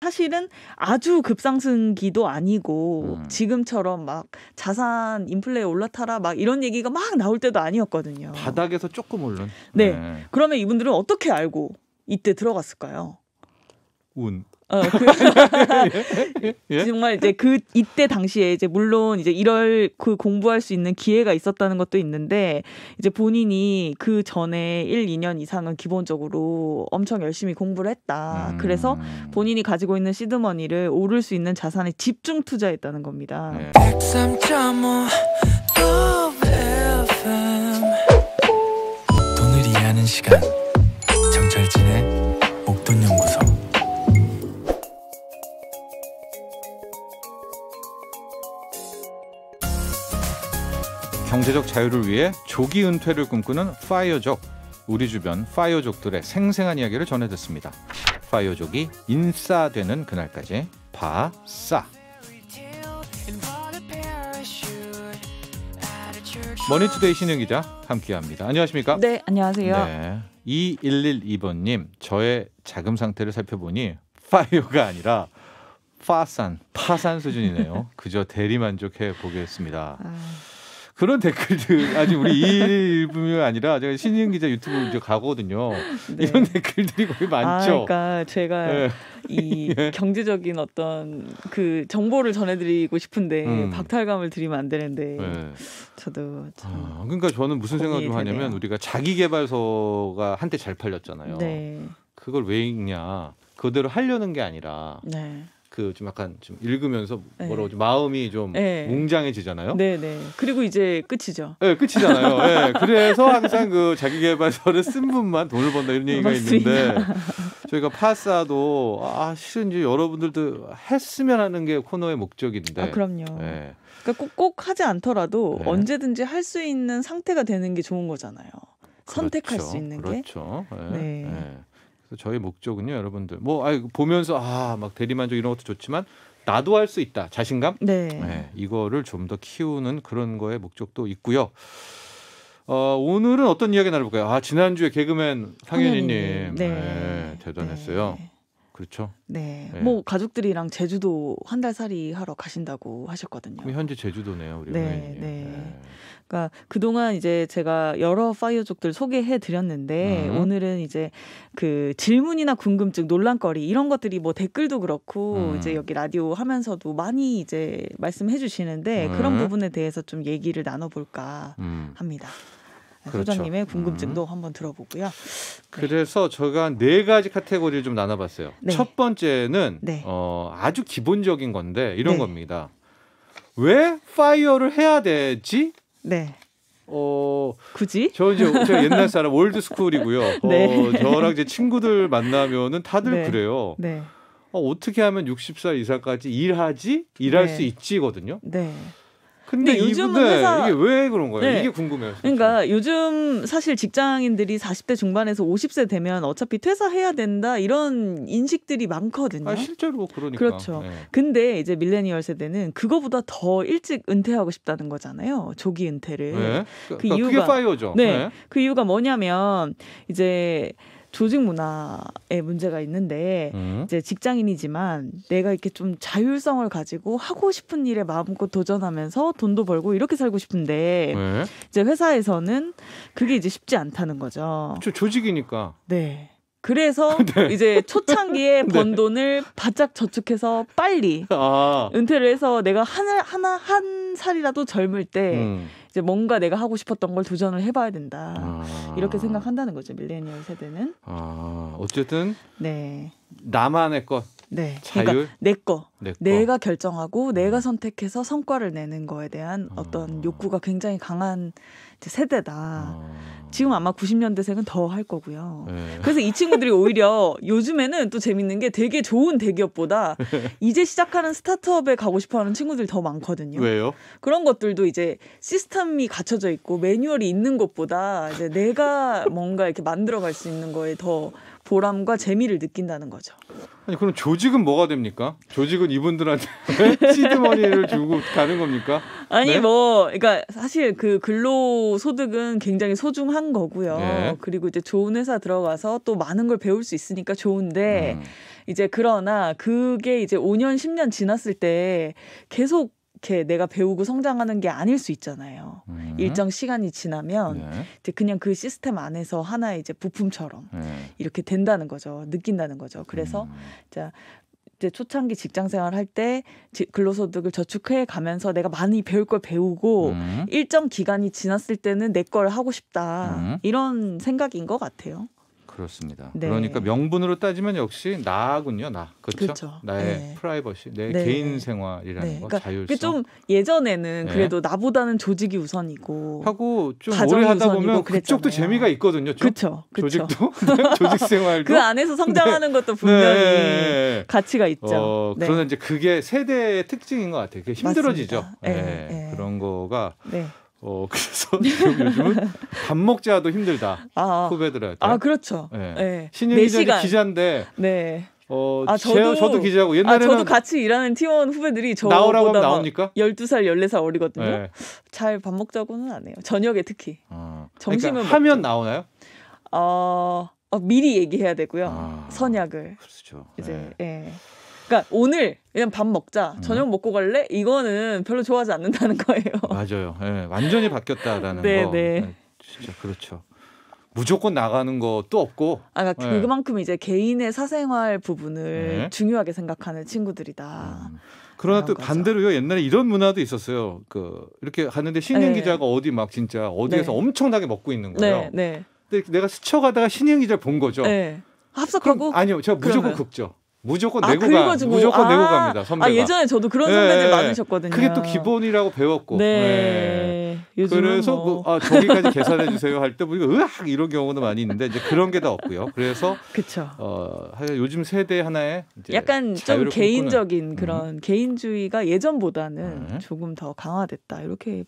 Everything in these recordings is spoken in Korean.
사실은 아주 급상승기도 아니고 지금처럼 막 자산 인플레 올라타라 막 이런 얘기가 막 나올 때도 아니었거든요. 바닥에서 조금 오른. 네. 그러면 이분들은 어떻게 알고 이때 들어갔을까요? 운. 예? 정말 이제 이때 당시에 이제 물론 이제 이럴 공부할 수 있는 기회가 있었다는 것도 있는데 이제 본인이 그 전에 1, 2년 이상은 기본적으로 엄청 열심히 공부를 했다. 그래서 본인이 가지고 있는 시드머니를 오를 수 있는 자산에 집중 투자했다는 겁니다. 네. 돈을 이해하는 시간 정철진의 목돈연구소. 경제적 자유를 위해 조기 은퇴를 꿈꾸는 파이어족. 우리 주변 파이어족들의 생생한 이야기를 전해 듣습니다. 파이어족이 인싸되는 그날까지 파싸. 머니투데이 신영 기자 함께합니다. 안녕하십니까? 네, 안녕하세요. 네, 2112번님, 저의 자금 상태를 살펴보니 파이어가 아니라 파산 수준이네요. 그저 대리만족해 보겠습니다. 그런 댓글들 아직 우리 2112가 아니라 제가 신인 기자 유튜브 이제 가거든요. 네. 이런 댓글들이 거의 많죠. 그러니까 제가 네. 이 경제적인 어떤 그 정보를 전해드리고 싶은데 박탈감을 드리면 안 되는데 네. 저도 그러니까 저는 무슨 생각을 좀 하냐면 우리가 자기개발서가 한때 잘 팔렸잖아요. 네. 그걸 왜 읽냐? 그대로 하려는 게 아니라. 네. 그 좀 약간 좀 읽으면서 뭐라고 좀 마음이 좀 웅장해지잖아요. 네네. 그리고 이제 끝이죠. 네, 끝이잖아요. 네, 그래서 항상 그 자기개발서를 쓴 분만 돈을 번다 이런 얘기가 맞습니다. 있는데 저희가 파싸도 실은 이제 여러분들도 했으면 하는 게 코너의 목적인데. 그럼요. 네. 그러니까 꼭 하지 않더라도 언제든지 할 수 있는 상태가 되는 게 좋은 거잖아요. 선택할 수 있는 게. 그렇죠. 네. 그래서 저희 목적은요, 여러분들 보면서 막 대리만족 이런 것도 좋지만 나도 할 수 있다 자신감, 네, 이거를 좀 더 키우는 그런 거에 목적도 있고요. 오늘은 어떤 이야기 나눠볼까요? 지난주에 개그맨 상현이님 대단했어요. 네. 그렇죠. 네. 뭐 가족들이랑 제주도 한 달 살이 하러 가신다고 하셨거든요. 그럼 현재 제주도네요, 우리 상현이님. 네. 그러니까 그동안 이제 제가 여러 파이어족들 소개해 드렸는데 오늘은 이제 그 질문이나 궁금증, 논란거리 이런 것들이 뭐 댓글도 그렇고 이제 여기 라디오 하면서도 많이 이제 말씀해 주시는데 그런 부분에 대해서 좀 얘기를 나눠볼까 합니다. 그렇죠. 소장님의 궁금증도 한번 들어보고요. 네. 그래서 제가 4가지 카테고리를 좀 나눠봤어요. 네. 첫 번째는 아주 기본적인 건데 이런 겁니다. 왜 파이어를 해야 되지? 네. 굳이? 저 옛날 사람 올드스쿨이고요. 저랑 제 친구들 만나면은 다들 그래요. 네. 어떻게 하면 60살 이상까지 일할 수 있지거든요. 네. 근데 요즘은 이게 왜 그런 거예요? 네. 이게 궁금해요. 진짜. 그러니까 요즘 사실 직장인들이 40대 중반에서 50세 되면 어차피 퇴사해야 된다 이런 인식들이 많거든요. 실제로 그러니까. 그렇죠. 네. 근데 이제 밀레니얼 세대는 그거보다 더 일찍 은퇴하고 싶다는 거잖아요. 조기 은퇴를. 네. 그 이유가 그게 파이어죠. 네. 그 이유가 뭐냐면 이제 조직 문화에 문제가 있는데 이제 직장인이지만 내가 이렇게 좀 자율성을 가지고 하고 싶은 일에 마음껏 도전하면서 돈도 벌고 이렇게 살고 싶은데 이제 회사에서는 그게 이제 쉽지 않다는 거죠. 조직이니까. 네. 그래서 이제 초창기에 번 돈을 바짝 저축해서 빨리 은퇴를 해서 내가 한 살이라도 젊을 때 이제 뭔가 내가 하고 싶었던 걸 도전을 해봐야 된다. 이렇게 생각한다는 거죠. 밀레니얼 세대는. 어쨌든 나만의 것. 네. 자율. 그러니까 내 거. 내가 결정하고 내가 선택해서 성과를 내는 거에 대한 어떤 욕구가 굉장히 강한 세대다. 지금 아마 90년대생은 더 할 거고요. 그래서 이 친구들이 오히려 요즘에는 또 재밌는 게 되게 좋은 대기업보다 이제 시작하는 스타트업에 가고 싶어하는 친구들이 더 많거든요. 왜요? 그런 것들도 이제 시스템이 갖춰져 있고 매뉴얼이 있는 것보다 이제 내가 뭔가 이렇게 만들어갈 수 있는 거에 더 보람과 재미를 느낀다는 거죠. 아니 그럼 조직은 뭐가 됩니까? 조직은 이분들한테 시드머니를 주고 가는 겁니까? 아니 네? 그러니까 사실 그 근로소득은 굉장히 소중한 거고요. 네. 그리고 이제 좋은 회사 들어가서 또 많은 걸 배울 수 있으니까 좋은데 이제 그러나 그게 이제 5년 10년 지났을 때 계속 이렇게 내가 배우고 성장하는 게 아닐 수 있잖아요. 일정 시간이 지나면 이제 그냥 그 시스템 안에서 하나의 이제 부품처럼 이렇게 된다는 거죠. 느낀다는 거죠. 그래서 이제 초창기 직장 생활할 때 근로소득을 저축해 가면서 내가 많이 배울 걸 배우고 일정 기간이 지났을 때는 내 걸 하고 싶다. 이런 생각인 것 같아요. 그렇습니다. 네. 그러니까 명분으로 따지면 역시 나군요, 나. 그렇죠? 나의 프라이버시, 내 개인 생활이라는 거, 그러니까 자율성. 좀 예전에는 그래도 나보다는 조직이 우선이고 하고 좀 오래 하다 보면 그쪽도 재미가 있거든요. 그렇죠. 조직도 조직 생활도 그 안에서 성장하는 것도 분명히 가치가 있죠. 그러나 이제 그게 세대의 특징인 것 같아요. 그게 힘들어지죠. 그런 거가. 그래서 지금 요즘은 밥 먹자도 힘들다. 후배들한테. 그렇죠. 신인 기자인데. 저도 기자고 옛날에는 저도 같이 일하는 팀원 후배들이 나오라고 하면 나옵니까? 12살, 14살 어리거든요. 잘 밥 먹자고는 안 해요. 저녁에 특히. 점심은 그러니까 하면 나오나요? 미리 얘기해야 되고요. 선약을. 그렇죠. 이제 그러니까 오늘 그냥 밥 먹자. 저녁 먹고 갈래? 이거는 별로 좋아하지 않는다는 거예요. 맞아요. 완전히 바뀌었다라는 거. 진짜 그렇죠. 무조건 나가는 것도 없고. 그러니까 그만큼 이제 개인의 사생활 부분을 중요하게 생각하는 친구들이다. 그러나 또 반대로요. 옛날에 이런 문화도 있었어요. 이렇게 갔는데 신인 기자가 어디 막 진짜 어디에서 엄청나게 먹고 있는 거예요. 근데 내가 스쳐가다가 신인 기자를 본 거죠. 합석하고? 아니요. 제가 무조건 긁죠. 무조건 내고 갑니다. 선배가. 예전에 저도 그런 선배들 많으셨거든요. 그게 또 기본이라고 배웠고. 그래서 저기까지 계산해 주세요 할 때 우리가 으악 이런 경우는 많이 있는데 이제 그런 게 다 없고요. 그래서 요즘 세대 하나의 이제 약간 좀 개인적인 그런 개인주의가 예전보다는 조금 더 강화됐다. 이렇게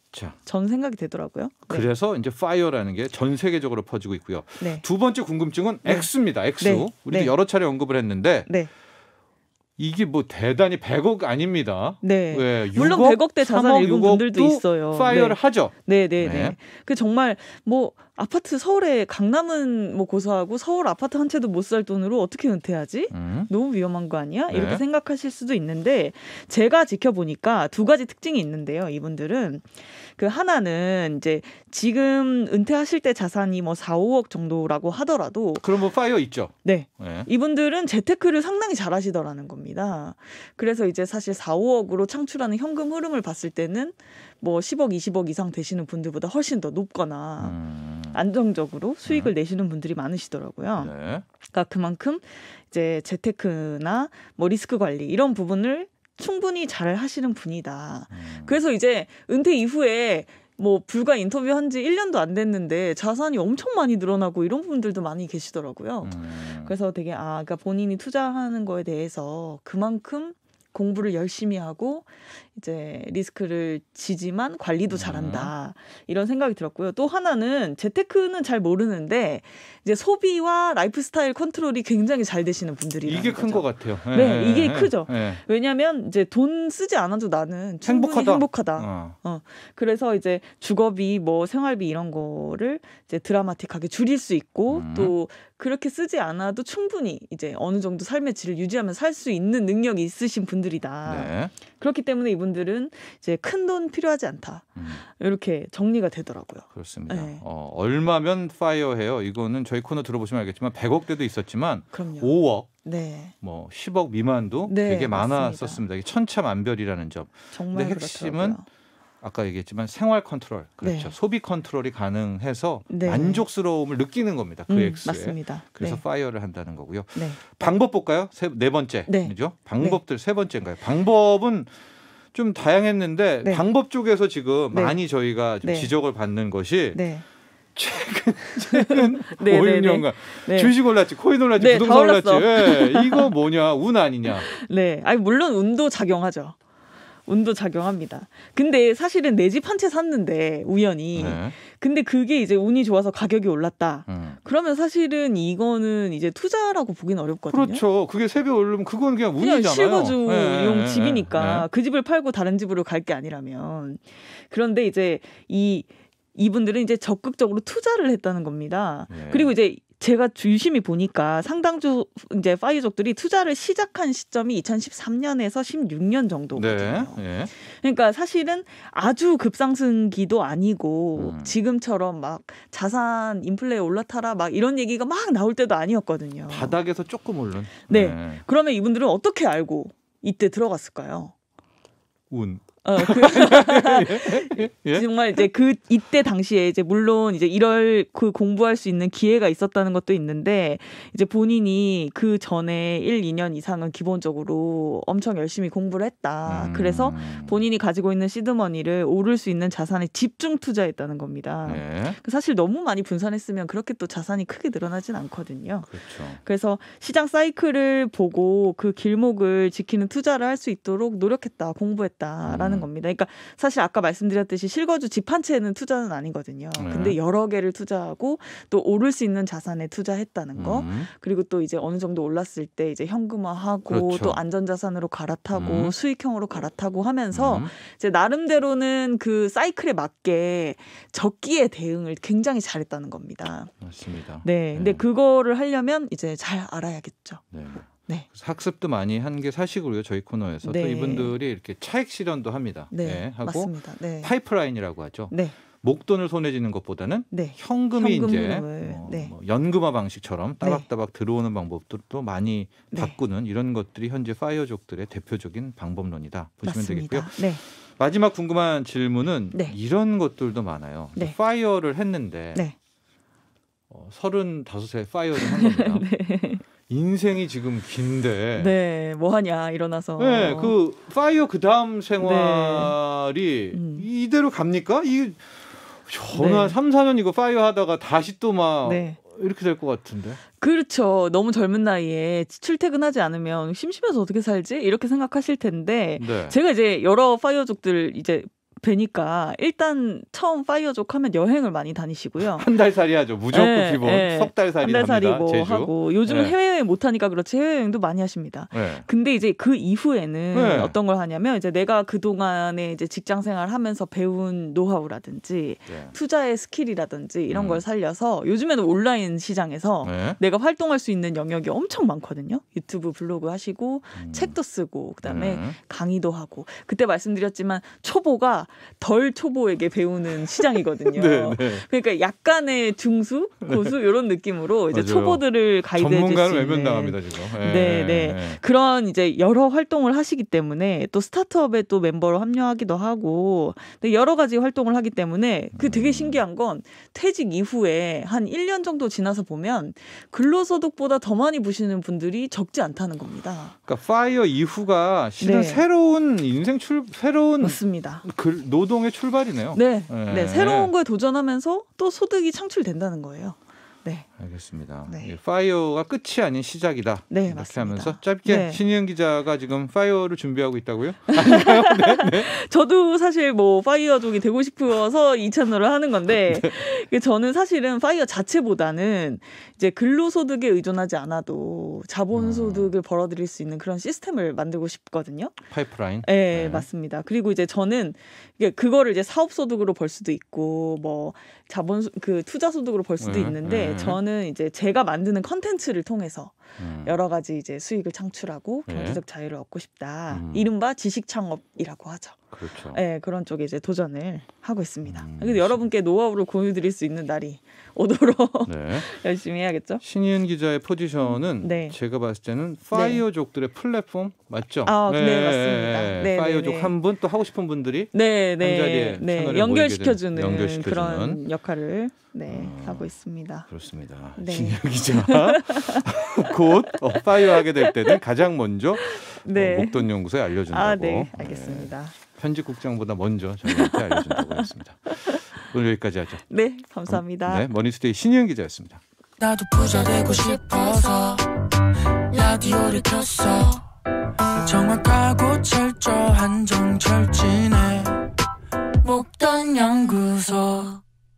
전 생각이 되더라고요. 그래서 이제 파이어라는 게 전 세계적으로 퍼지고 있고요. 두 번째 궁금증은 액수입니다. 액수. 우리도 여러 차례 언급을 했는데 이게 뭐 대단히 100억 아닙니다. 물론 100억대 자산 읽은 분들도 있어요. 파이어를 하죠. 그 정말 뭐 아파트 서울에 강남은 뭐 고소하고 서울 아파트 한 채도 못 살 돈으로 어떻게 은퇴하지? 너무 위험한 거 아니야? 이렇게 생각하실 수도 있는데 제가 지켜보니까 두 가지 특징이 있는데요. 이분들은 그 하나는 이제 지금 은퇴하실 때 자산이 뭐 4, 5억 정도라고 하더라도 그럼 뭐 파이어 있죠. 이분들은 재테크를 상당히 잘하시더라는 겁니다. 그래서 이제 사실 4, 5억으로 창출하는 현금 흐름을 봤을 때는 뭐 10억, 20억 이상 되시는 분들보다 훨씬 더 높거나 안정적으로 수익을 내시는 분들이 많으시더라고요. 그러니까 그만큼 이제 재테크나 뭐 리스크 관리 이런 부분을 충분히 잘 하시는 분이다. 그래서 이제 은퇴 이후에 뭐 불과 인터뷰한 지 1년도 안 됐는데 자산이 엄청 많이 늘어나고 이런 분들도 많이 계시더라고요. 그래서 되게 그러니까 본인이 투자하는 거에 대해서 그만큼 공부를 열심히 하고 이제 리스크를 지지만 관리도 잘한다 이런 생각이 들었고요. 또 하나는 재테크는 잘 모르는데 이제 소비와 라이프 스타일 컨트롤이 굉장히 잘 되시는 분들이라는 이게 큰 것 같아요. 이게 크죠. 왜냐하면 이제 돈 쓰지 않아도 나는 충분히 행복하다. 그래서 이제 주거비, 뭐 생활비 이런 거를 이제 드라마틱하게 줄일 수 있고 또 그렇게 쓰지 않아도 충분히 이제 어느 정도 삶의 질을 유지하면서 살 수 있는 능력이 있으신 분들이다. 그렇기 때문에 이분들은 이제 큰 돈 필요하지 않다. 이렇게 정리가 되더라고요. 그렇습니다. 얼마면 파이어해요? 이거는 저희 코너 들어보시면 알겠지만 100억대도 있었지만 5억, 뭐 10억 미만도 되게 많았었습니다. 이게 천차만별이라는 점. 정말 근데 핵심은 아까 얘기했지만 생활 컨트롤, 소비 컨트롤이 가능해서 만족스러움을 느끼는 겁니다. 그 액수에. 맞습니다. 그래서 파이어를 한다는 거고요. 방법 볼까요? 네 번째죠. 방법들 세 번째인가요? 방법은 좀 다양했는데 방법 쪽에서 지금 많이 저희가 좀 지적을 받는 것이 최근 5, 6년간 주식 올랐지, 코인 올랐지, 부동산 올랐지. 이거 뭐냐, 운 아니냐. 아니 물론 운도 작용하죠. 운도 작용합니다. 근데 사실은 내 집 한 채 샀는데 우연히 네. 근데 그게 이제 운이 좋아서 가격이 올랐다. 그러면 사실은 이거는 이제 투자라고 보기는 어렵거든요. 그렇죠. 그게 3배 오르면 그건 그냥 운이잖아요. 실거주용 네. 집이니까 네. 그 집을 팔고 다른 집으로 갈 게 아니라면. 그런데 이제 이분들은 이제 적극적으로 투자를 했다는 겁니다. 네. 그리고 이제 제가 유심히 보니까 상당수 이제 파이어족들이 투자를 시작한 시점이 2013년에서 16년 정도거든요. 네. 네. 그러니까 사실은 아주 급상승기도 아니고 지금처럼 막 자산 인플레 올라타라 막 이런 얘기가 막 나올 때도 아니었거든요. 바닥에서 조금 오른. 네. 네. 그러면 이분들은 어떻게 알고 이때 들어갔을까요? 운. 예? 정말 이제 이때 당시에 이제 물론 이제 공부할 수 있는 기회가 있었다는 것도 있는데 이제 본인이 그 전에 1, 2년 이상은 기본적으로 엄청 열심히 공부를 했다. 그래서 본인이 가지고 있는 시드머니를 오를 수 있는 자산에 집중 투자했다는 겁니다. 네. 사실 너무 많이 분산했으면 그렇게 또 자산이 크게 늘어나진 않거든요. 그렇죠. 그래서 시장 사이클을 보고 그 길목을 지키는 투자를 할 수 있도록 노력했다, 공부했다라는 겁니다. 그러니까 사실 아까 말씀드렸듯이 실거주 집 한 채는 투자는 아니거든요. 근데 여러 개를 투자하고 또 오를 수 있는 자산에 투자했다는 거. 그리고 또 이제 어느 정도 올랐을 때 이제 현금화하고 그렇죠. 또 안전자산으로 갈아타고 수익형으로 갈아타고 하면서 이제 나름대로는 그 사이클에 맞게 적기에 대응을 굉장히 잘했다는 겁니다. 맞습니다. 네, 근데 그거를 하려면 이제 잘 알아야겠죠. 네. 네. 학습도 많이 한 게 사실이고요. 저희 코너에서 네. 또 이분들이 이렇게 차익 실현도 합니다. 네, 네. 하고 맞습니다. 네. 파이프라인이라고 하죠. 네. 목돈을 손에 쥐는 것보다는 네. 현금이 이제 네. 뭐 연금화 방식처럼 따박따박 들어오는 방법도 많이 네. 바꾸는 이런 것들이 현재 파이어족들의 대표적인 방법론이다 보시면 맞습니다. 되겠고요. 네. 마지막 궁금한 질문은 네. 이런 것들도 많아요. 네. 파이어를 했는데 네. 35세 파이어를 한 겁니다. 네. 인생이 지금 긴데 네, 뭐 하냐 일어나서 네, 그 파이어 그 다음 생활이 네. 이대로 갑니까? 이 전화 네. 3, 4년 이거 파이어 하다가 다시 또 막 네. 이렇게 될 것 같은데. 그렇죠. 너무 젊은 나이에 출퇴근하지 않으면 심심해서 어떻게 살지? 이렇게 생각하실 텐데 네. 제가 이제 여러 파이어족들 이제 뵈니까 일단 처음 파이어족 하면 여행을 많이 다니시고요. 한 달 살이 하죠. 무조건 네, 기본. 네. 석 달 살이 한 달 살이고 제주. 하고 요즘은 네. 해외여행 못 하니까 그렇지 해외여행도 많이 하십니다. 네. 근데 이제 그 이후에는 네. 어떤 걸 하냐면 이제 내가 그 동안에 이제 직장 생활하면서 배운 노하우라든지 네. 투자의 스킬이라든지 이런 걸 살려서 요즘에는 온라인 시장에서 네. 내가 활동할 수 있는 영역이 엄청 많거든요. 유튜브 블로그 하시고 책도 쓰고 그다음에 강의도 하고 그때 말씀드렸지만 초보가 덜 초보에게 배우는 시장이거든요. 네, 네. 그러니까 약간의 중수, 고수 이런 느낌으로 이제 맞아요. 초보들을 가이드해 줄 수 있는 전문가는 외면당합니다 지금. 네, 네. 그런 이제 여러 활동을 하시기 때문에 또 스타트업에 또 멤버로 합류하기도 하고 여러 가지 활동을 하기 때문에 그 되게 신기한 건 퇴직 이후에 한 1년 정도 지나서 보면 근로소득보다 더 많이 버시는 분들이 적지 않다는 겁니다. 그러니까 파이어 이후가 실은 네. 새로운 인생 새로운 맞습니다. 노동의 출발이네요. 네. 네. 새로운 거에 도전하면서 또 소득이 창출된다는 거예요. 네. 알겠습니다. 네. 파이어가 끝이 아닌 시작이다. 네, 이렇게 맞습니다. 하면서 짧게 네. 신희은 기자가 지금 파이어를 준비하고 있다고요? 아닌가요? 네, 네. 저도 사실 뭐 파이어족이 되고 싶어서 이 채널을 하는 건데 네. 저는 사실은 파이어 자체보다는 이제 근로소득에 의존하지 않아도 자본소득을 벌어들일 수 있는 그런 시스템을 만들고 싶거든요. 파이프라인. 네, 네. 맞습니다. 그리고 이제 저는 그거를 이제 사업소득으로 벌 수도 있고 뭐 투자소득으로 벌 수도 있는데 저는 이제 제가 만드는 컨텐츠를 통해서 여러 가지 이제 수익을 창출하고 경제적 자유를 얻고 싶다. 이른바 지식창업이라고 하죠. 그렇죠. 네, 그런 쪽에 이제 도전을 하고 있습니다. 그래서 여러분께 노하우를 공유드릴 수 있는 날이 오도록 네. 열심히 해야겠죠. 신희은 기자의 포지션은 네. 제가 봤을 때는 파이어족들의 플랫폼 맞죠? 아, 네, 맞습니다. 네, 파이어족 네, 한 분 또 하고 싶은 분들이 네, 한 자리에 채널에 연결시켜주는 그런 역할을 하고 있습니다. 그렇습니다. 네. 신희은 기자 곧 파이어하게 될 때는 가장 먼저 목돈연구소에 알려준다고. 아, 네, 알겠습니다. 편집국장보다 먼저 저희한테 알려준다고 했습니다. 오늘 여기까지 하죠. 네, 감사합니다. 네, 머니스테이 신희은 기자였습니다. 나도 부자 되고 싶어서 라디오를 켰어. 정확하고 철저한 정철진의 목돈 연구소.